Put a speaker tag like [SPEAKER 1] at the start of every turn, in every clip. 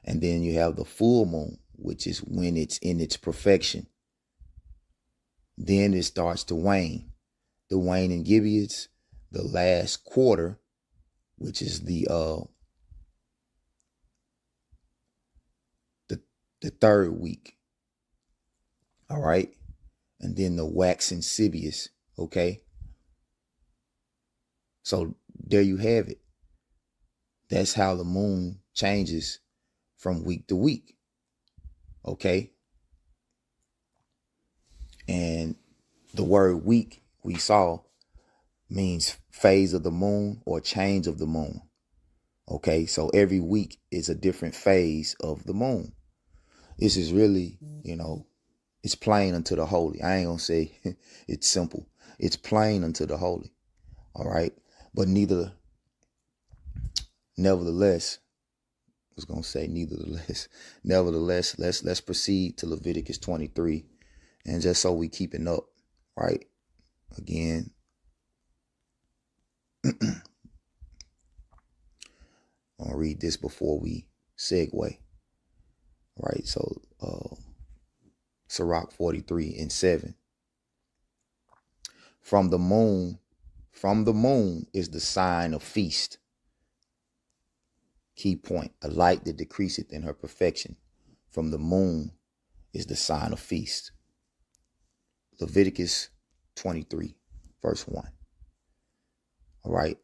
[SPEAKER 1] And then you have the full moon, which is when it's in its perfection. Then it starts to wane. The waning gibbous, the last quarter, which is the third week. All right. And then the waxing Sibius. Okay. So there you have it. That's how the moon changes from week to week. Okay. And the word week we saw means phase of the moon or change of the moon. Okay. So every week is a different phase of the moon. This is really, it's plain unto the holy. I ain't gonna say it's simple. It's plain unto the holy. All right. But nevertheless, let's proceed to Leviticus 23. And just so we keeping up, right? Again, I'll read this before we segue. Right, so Sirach 43:7. From the moon is the sign of feast. Key point, a light that decreaseth in her perfection. From the moon is the sign of feast. Leviticus 23, verse 1. All right.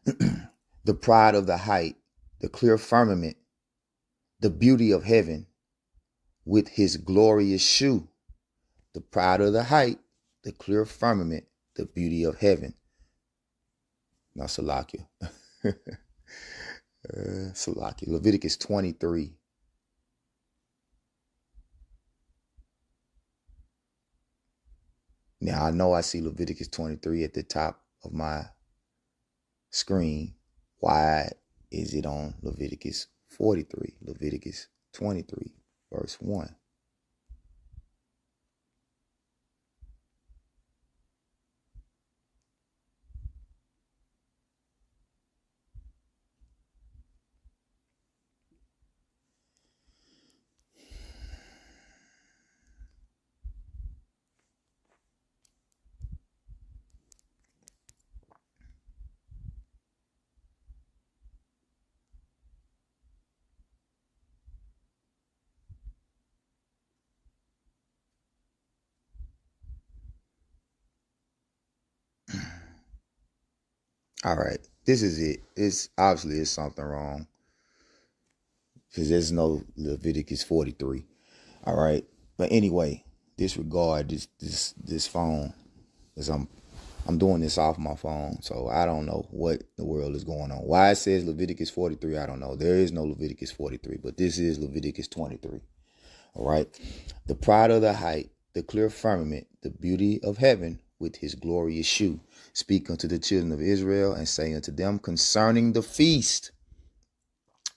[SPEAKER 1] The pride of the height, the clear firmament, the beauty of heaven with his glorious shew. The pride of the height, the clear firmament, the beauty of heaven. Now, Salakia. Salakia. Leviticus 23. Now, I know I see Leviticus 23 at the top of my screen. Why is it on Leviticus 43? Leviticus 23, verse 1. All right, this is it. It's obviously something wrong because there's no Leviticus 43. All right, but anyway, disregard this phone because I'm doing this off my phone, so I don't know what the world is going on. Why it says Leviticus 43, I don't know. There is no Leviticus 43, but this is Leviticus 23. All right, the pride of the height, the clear firmament, the beauty of heaven with his glorious shew. Speak unto the children of Israel and say unto them concerning the feast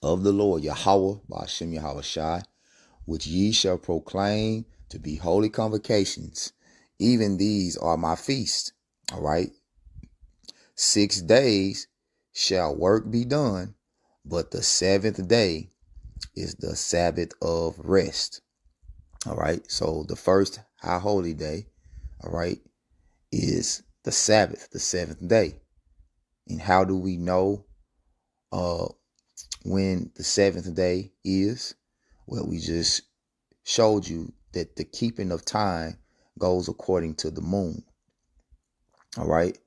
[SPEAKER 1] of the Lord Yahweh, Ba'ashem Yahweh Shai, which ye shall proclaim to be holy convocations. Even these are my feasts. All right. 6 days shall work be done, but the seventh day is the Sabbath of rest. All right. So the first high holy day, all right, is the Sabbath, the seventh day. And how do we know when the seventh day is? Well, we just showed you that the keeping of time goes according to the moon. All right.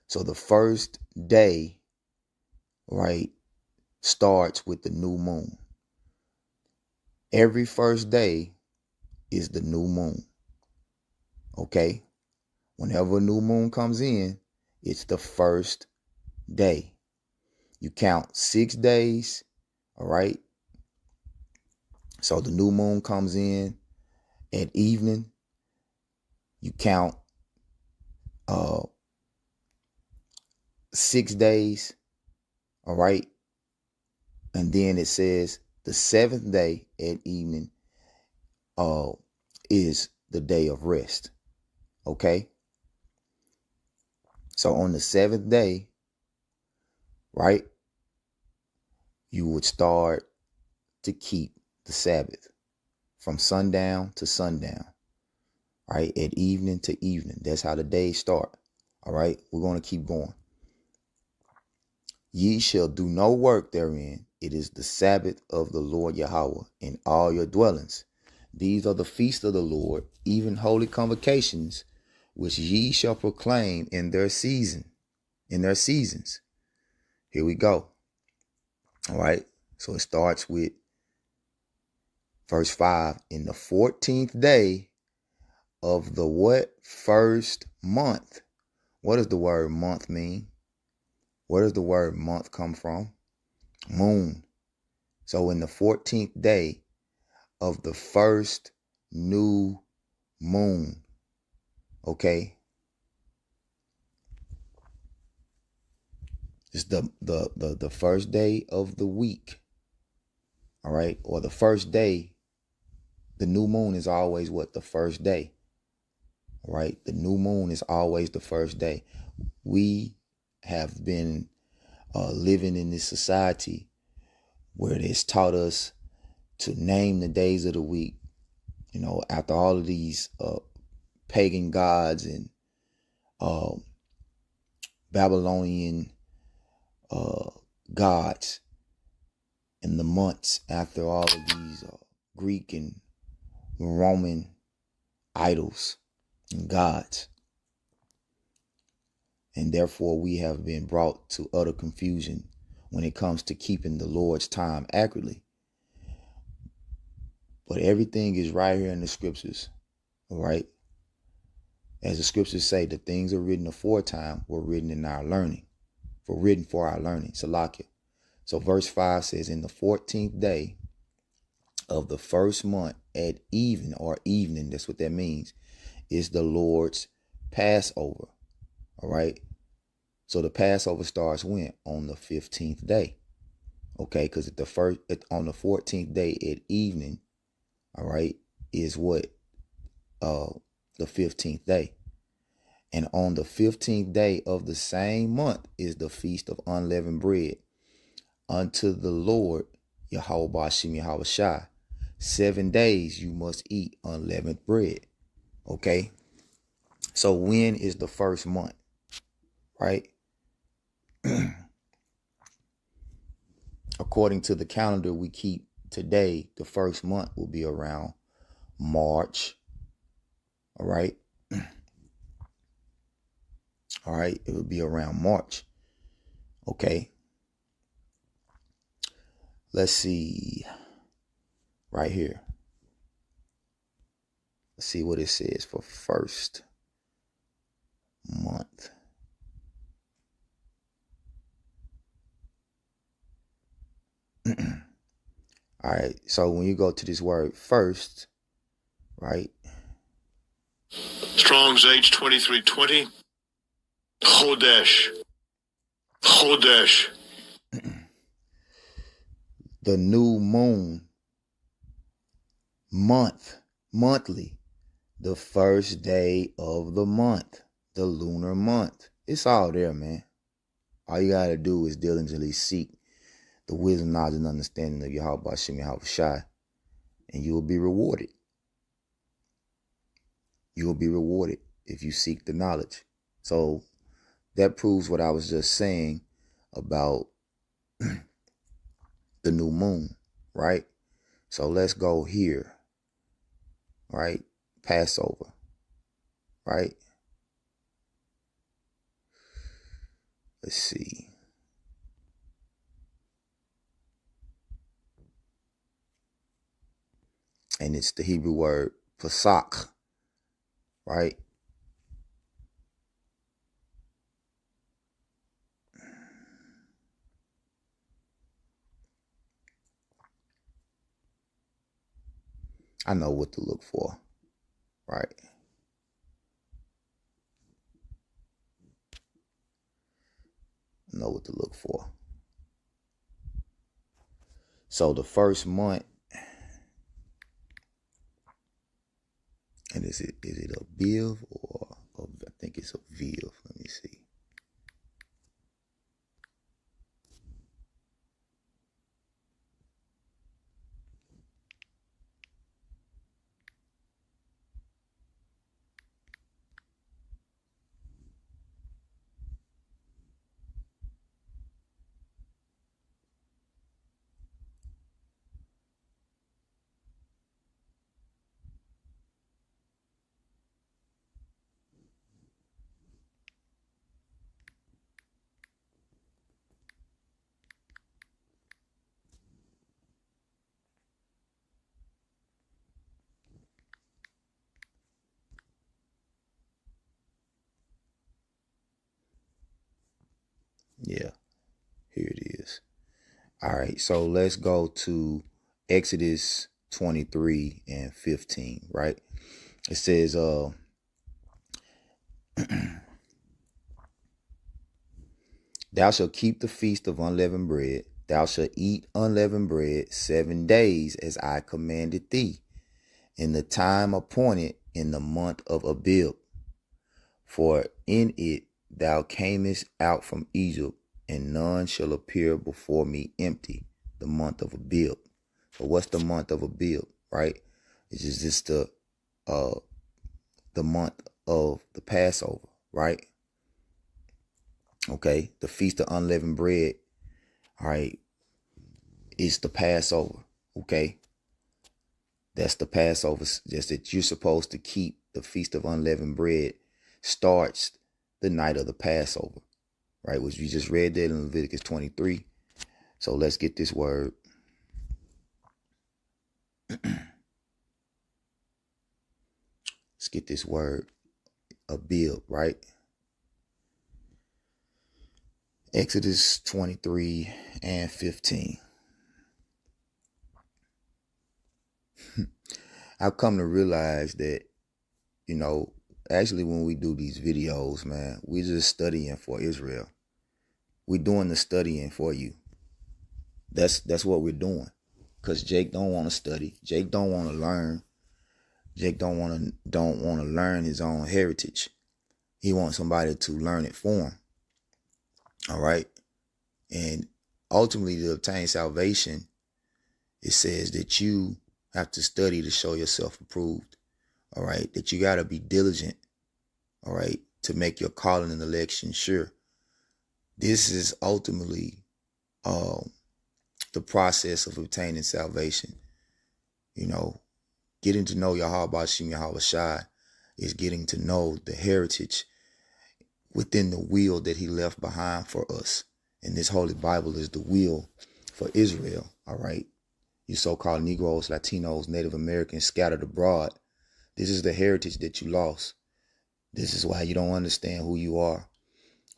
[SPEAKER 1] So the first day, right, starts with the new moon. Every first day is the new moon. Okay. Whenever a new moon comes in, it's the first day. You count 6 days. All right. So the new moon comes in at evening. You count 6 days. All right. And then it says the seventh day at evening is the day of rest. Okay. So on the seventh day, right, you would start to keep the Sabbath from sundown to sundown, right? At evening to evening. That's how the days start. All right. We're going to keep going. Ye shall do no work therein. It is the Sabbath of the Lord Yahweh in all your dwellings. These are the feasts of the Lord, even holy convocations, which ye shall proclaim in their seasons. Here we go. All right. So it starts with verse 5. In the 14th day of the what? First month. What does the word month mean? Where does the word month come from? Moon. So in the 14th day of the first new moon. Okay. It's the first day of the week. All right. Or the first day. The new moon is always what? The first day. All right. The new moon is always the first day. We have been living in this society where it's taught us to name the days of the week. You know, after all of these pagan gods and Babylonian gods, and the months after all of these Greek and Roman idols and gods. And therefore we have been brought to utter confusion when it comes to keeping the Lord's time accurately. But everything is right here in the scriptures. All right. As the scriptures say, the things are written aforetime were written in our learning. Written for our learning. Salakia. So verse 5 says, in the 14th day of the first month at even or evening, that's what that means, is the Lord's Passover. All right. So the Passover starts when? On the 15th day. Okay. Because on the 14th day at evening, all right, is what? The 15th day. And on the 15th day of the same month is the feast of unleavened bread unto the Lord Yahweh Bashim Yahweh Shai. 7 days you must eat unleavened bread. Okay. So when is the first month? Right. According to the calendar we keep today, the first month will be around March. All right. All right. It will be around March. Okay. Let's see. Right here. Let's see what it says for first month. All right. So when you go to this word first, right?
[SPEAKER 2] Strong's H2320. Chodesh. Chodesh.
[SPEAKER 1] The new moon. Monthly. The first day of the month. The lunar month. It's all there, man. All you got to do is diligently seek the wisdom, knowledge, and understanding of Yahweh Bashim Yahweh Shai, and you will be rewarded. You will be rewarded if you seek the knowledge. So that proves what I was just saying about the new moon, right? So let's go here, right? Passover, right? Let's see. And it's the Hebrew word Pesach, right? I know what to look for, right? I know what to look for. So the first month, and is it a Biv or I think it's a Viv. Let me see. All right, so let's go to Exodus 23 and 15, right? It says, thou shalt keep the feast of unleavened bread. Thou shalt eat unleavened bread 7 days as I commanded thee, in the time appointed in the month of Abib. For in it thou camest out from Egypt, and none shall appear before me empty. The month of Abib. So what's the month of Abib, right? It's just the month of the Passover, right? Okay, the Feast of Unleavened Bread, all right, is the Passover, okay? That's the Passover, just that you're supposed to keep the Feast of Unleavened Bread starts the night of the Passover, right? Which we just read that in Leviticus 23. So let's get this word. Let's get this word, Abib, right? Exodus 23 and 15. I've come to realize that, actually when we do these videos, man, we're just studying for Israel. We're doing the studying for you. That's what we're doing. Because Jake don't want to study. Jake don't want to learn. Jake don't want to learn his own heritage. He wants somebody to learn it for him. All right. And ultimately, to obtain salvation, it says that you have to study to show yourself approved. All right. That you got to be diligent. All right. To make your calling and election sure. This is ultimately the process of obtaining salvation. Getting to know Yahweh Shem Yahweh Shai is getting to know the heritage within the will that he left behind for us. And this Holy Bible is the will for Israel, all right? You so-called Negroes, Latinos, Native Americans scattered abroad. This is the heritage that you lost. This is why you don't understand who you are,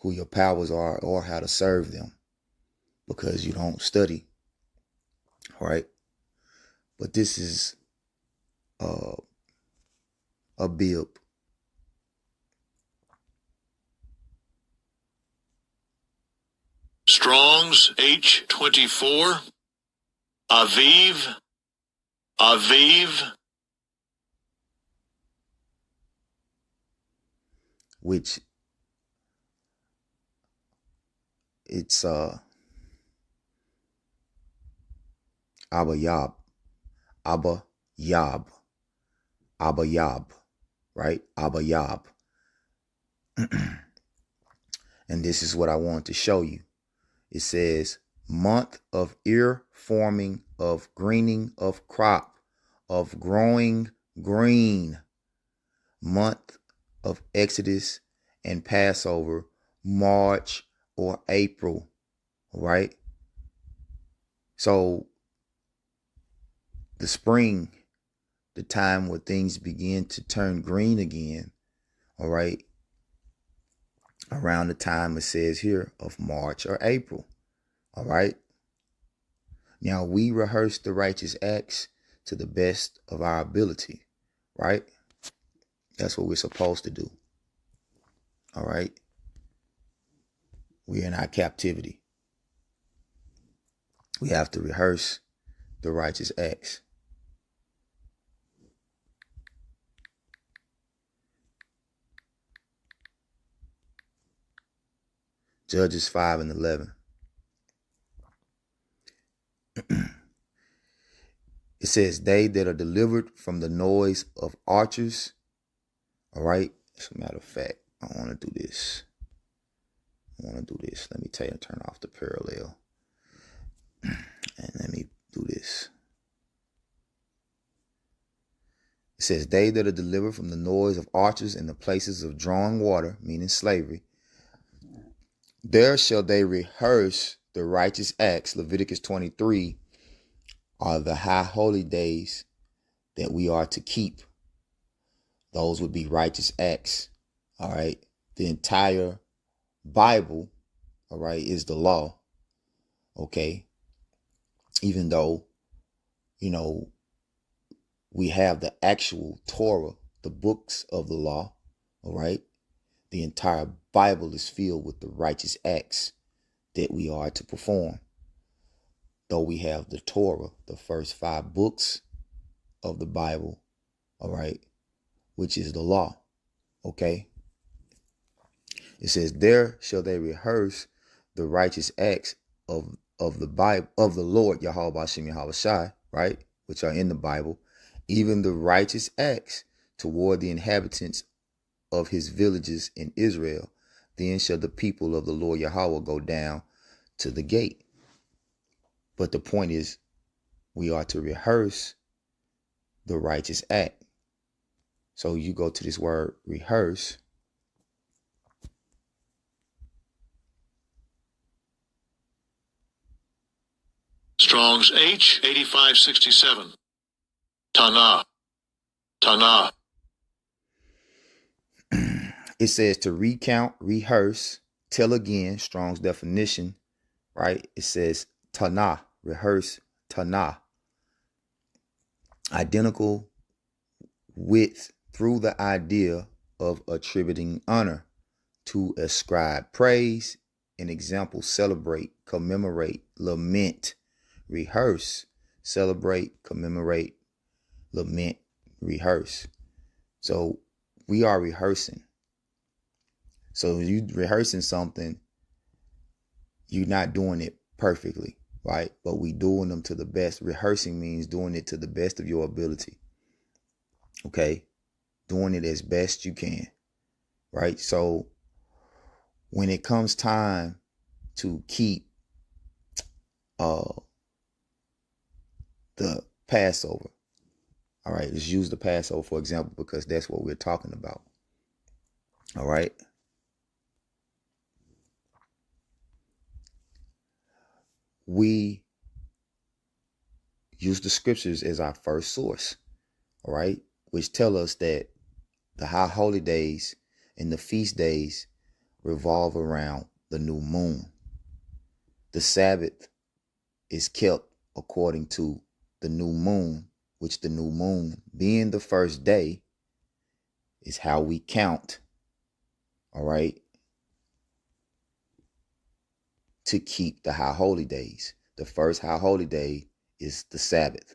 [SPEAKER 1] who your powers are, or how to serve them, because you don't study, all right? But this is Abib.
[SPEAKER 2] Strong's H24. Aviv.
[SPEAKER 1] Which it's Abba Yab, right? Abba Yab. And this is what I want to show you. It says, month of ear forming, of greening of crop, of growing green, month of Exodus and Passover, March or April, right? So the spring, the time where things begin to turn green again, all right, around the time it says here of March or April, all right? Now we rehearse the righteous acts to the best of our ability, right? That's what we're supposed to do, all right? We're in our captivity. We have to rehearse the righteous acts. Judges 5 and 11. It says, they that are delivered from the noise of archers. All right. As a matter of fact, I want to do this. Let me tell you, turn off the parallel. And let me do this. It says, they that are delivered from the noise of archers in the places of drawing water, meaning slavery, there shall they rehearse the righteous acts. Leviticus 23 are the high holy days that we are to keep. Those would be righteous acts. All right. The entire Bible, all right, is the law. Okay. even though, you know, we have the actual Torah, the books of the law, all right? The entire Bible is filled with the righteous acts that we are to perform. Though we have the Torah, the first 5 books of the Bible, all right, which is the law, okay? It says, there shall they rehearse the righteous acts of the Bible, of the Lord, Yahweh Bashem Yahweh Shai, right, which are in the Bible, even the righteous acts toward the inhabitants of his villages in Israel. Then shall the people of the Lord Yahweh go down to the gate. But the point is, we are to rehearse the righteous act. So you go to this word rehearse.
[SPEAKER 2] Strong's H 8567. Tanah. Tanah.
[SPEAKER 1] It says to recount, rehearse, tell again, Strong's definition, right? It says Tanah, rehearse, Tanah. Identical with, through the idea of attributing honor, to ascribe praise, an example, celebrate, commemorate, lament, rehearse, celebrate, commemorate, lament, rehearse. So we are rehearsing. So you rehearsing something, you're not doing it perfectly, right? But we doing them to the best. Rehearsing means doing it to the best of your ability. Okay? Doing it as best you can, right? So when it comes time to keep the Passover, all right, let's use the Passover for example, because that's what we're talking about. All right. We use the scriptures as our first source, all right, which tell us that the high holy days and the feast days revolve around the new moon. The Sabbath is kept according to the new moon, which the new moon being the first day is how we count, all right, to keep the high holy days. The first high holy day is the Sabbath.